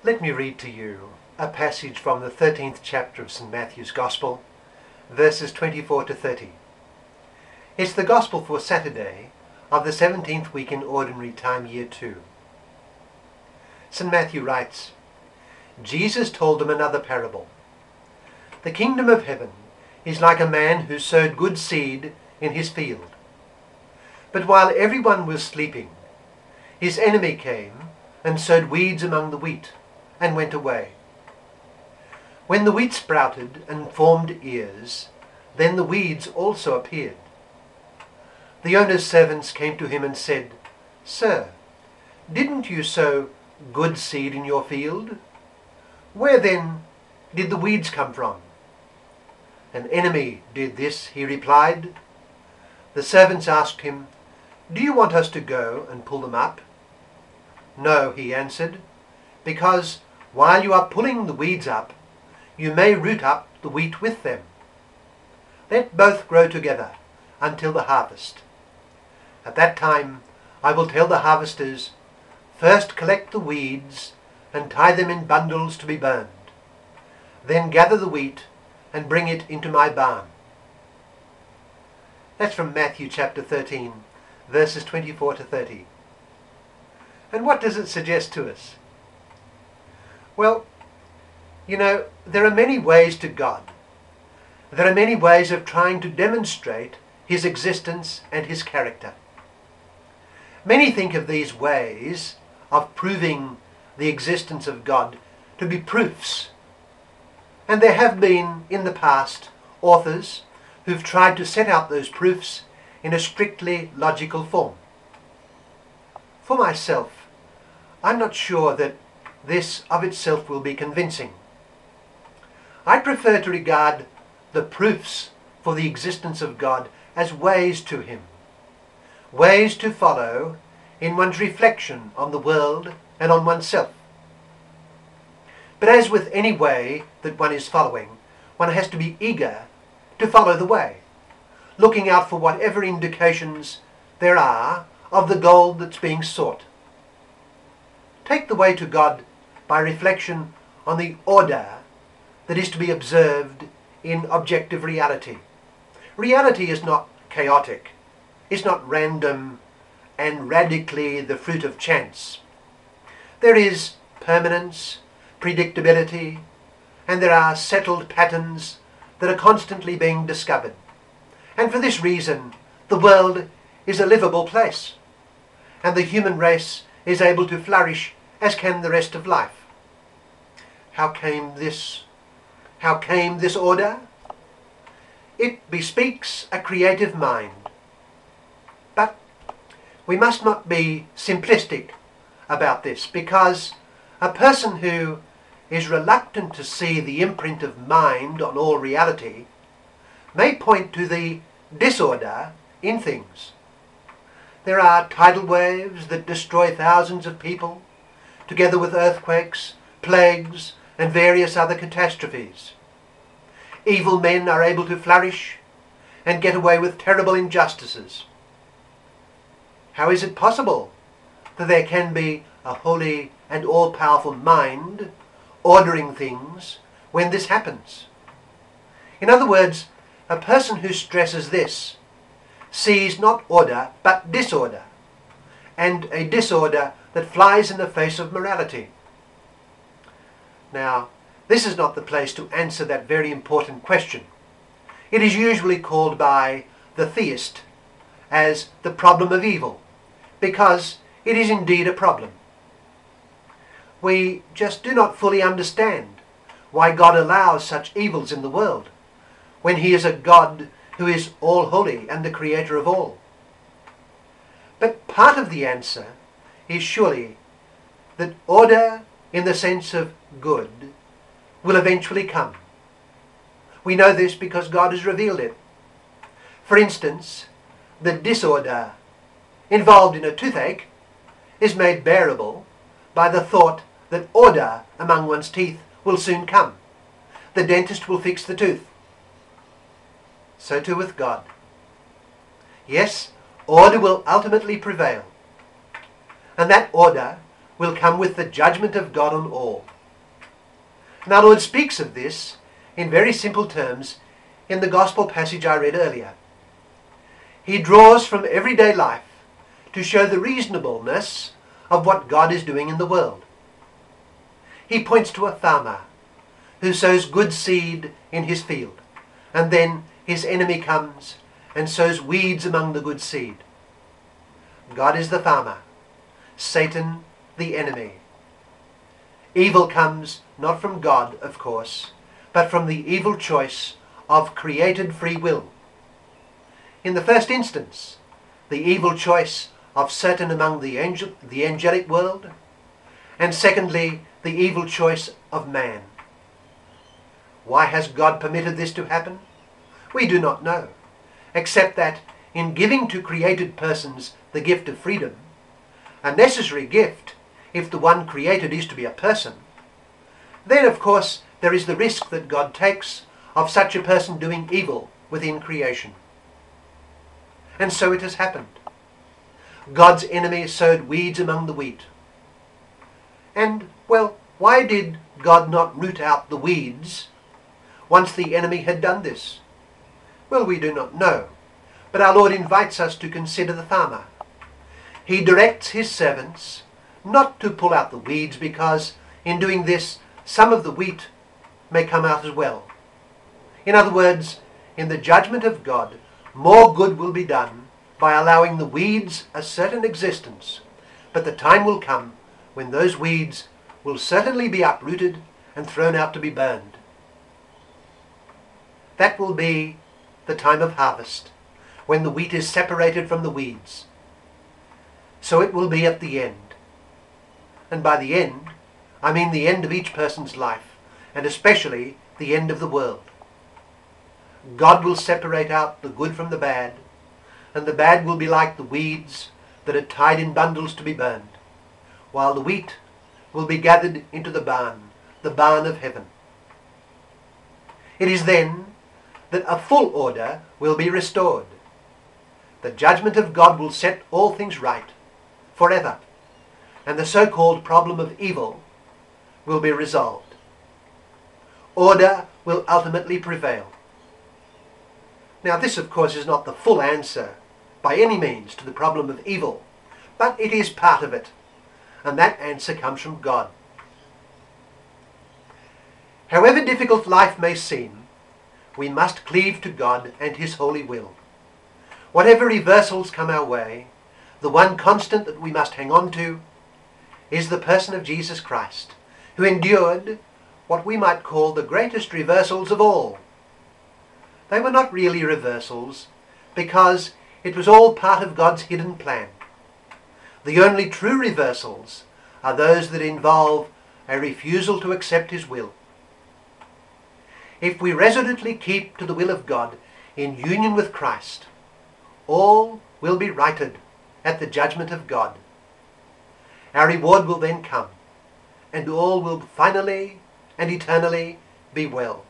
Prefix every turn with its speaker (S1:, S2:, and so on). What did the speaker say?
S1: Let me read to you a passage from the 13th chapter of St. Matthew's Gospel, verses 24 to 30. It's the Gospel for Saturday of the 17th week in Ordinary Time, Year 2. St. Matthew writes, Jesus told them another parable. The kingdom of heaven is like a man who sowed good seed in his field. But while everyone was sleeping, his enemy came and sowed weeds among the wheat and went away. When the wheat sprouted and formed ears, then the weeds also appeared. The owner's servants came to him and said, "Sir, didn't you sow good seed in your field? Where then did the weeds come from?" "An enemy did this," he replied. The servants asked him, "Do you want us to go and pull them up?" "No," he answered, "because while you are pulling the weeds up, you may root up the wheat with them. Let both grow together until the harvest. At that time I will tell the harvesters, first collect the weeds and tie them in bundles to be burned. Then gather the wheat and bring it into my barn." That's from Matthew chapter 13, verses 24 to 30. And what does it suggest to us? Well, there are many ways to God. There are many ways of trying to demonstrate his existence and his character. Many think of these ways of proving the existence of God to be proofs. And there have been, in the past, authors who've tried to set out those proofs in a strictly logical form. For myself, I'm not sure that this of itself will be convincing. I prefer to regard the proofs for the existence of God as ways to him, ways to follow in one's reflection on the world and on oneself. But as with any way that one is following, one has to be eager to follow the way, looking out for whatever indications there are of the goal that's being sought. Take the way to God by reflection on the order that is to be observed in objective reality. Reality is not chaotic, it's not random and radically the fruit of chance. There is permanence, predictability, and there are settled patterns that are constantly being discovered. And for this reason, the world is a livable place, and the human race is able to flourish as can the rest of life. How came this order? It bespeaks a creative mind. But we must not be simplistic about this, because a person who is reluctant to see the imprint of mind on all reality may point to the disorder in things. There are tidal waves that destroy thousands of people, together with earthquakes, plagues, and various other catastrophes. Evil men are able to flourish and get away with terrible injustices. How is it possible that there can be a holy and all-powerful mind ordering things when this happens? In other words, a person who stresses this sees not order but disorder, and a disorder that flies in the face of morality. Now, this is not the place to answer that very important question. It is usually called by the theist as the problem of evil, because it is indeed a problem. We just do not fully understand why God allows such evils in the world, when he is a God who is all-holy and the creator of all. But part of the answer is surely that order in the sense of good will eventually come. We know this because God has revealed it. For instance, the disorder involved in a toothache is made bearable by the thought that order among one's teeth will soon come. The dentist will fix the tooth. So too with God. Yes, order will ultimately prevail, and that order will come with the judgment of God on all. And our Lord speaks of this in very simple terms in the gospel passage I read earlier. He draws from everyday life to show the reasonableness of what God is doing in the world. He points to a farmer who sows good seed in his field, and then his enemy comes and sows weeds among the good seed. God is the farmer, Satan the enemy. Evil comes not from God, of course, but from the evil choice of created free will. In the first instance, the evil choice of Satan among the angelic world, and secondly, the evil choice of man. Why has God permitted this to happen? We do not know, except that in giving to created persons the gift of freedom, a necessary gift if the one created is to be a person, then of course there is the risk that God takes of such a person doing evil within creation. And so it has happened. God's enemy sowed weeds among the wheat. And, well, why did God not root out the weeds once the enemy had done this? Well, we do not know. But our Lord invites us to consider the farmer. He directs his servants not to pull out the weeds, because in doing this, some of the wheat may come out as well. In other words, in the judgment of God, more good will be done by allowing the weeds a certain existence. But the time will come when those weeds will certainly be uprooted and thrown out to be burned. That will be the time of harvest, when the wheat is separated from the weeds. So it will be at the end. And by the end, I mean the end of each person's life, and especially the end of the world. God will separate out the good from the bad, and the bad will be like the weeds that are tied in bundles to be burned, while the wheat will be gathered into the barn of heaven. It is then that a full order will be restored. The judgment of God will set all things right forever, and the so-called problem of evil will be resolved. Order will ultimately prevail. Now this, of course, is not the full answer by any means to the problem of evil, but it is part of it, and that answer comes from God. However difficult life may seem, we must cleave to God and His holy will. Whatever reversals come our way, the one constant that we must hang on to is the person of Jesus Christ, who endured what we might call the greatest reversals of all. They were not really reversals, because it was all part of God's hidden plan. The only true reversals are those that involve a refusal to accept His will. If we resolutely keep to the will of God in union with Christ, all will be righted at the judgment of God. Our reward will then come, and all will finally and eternally be well.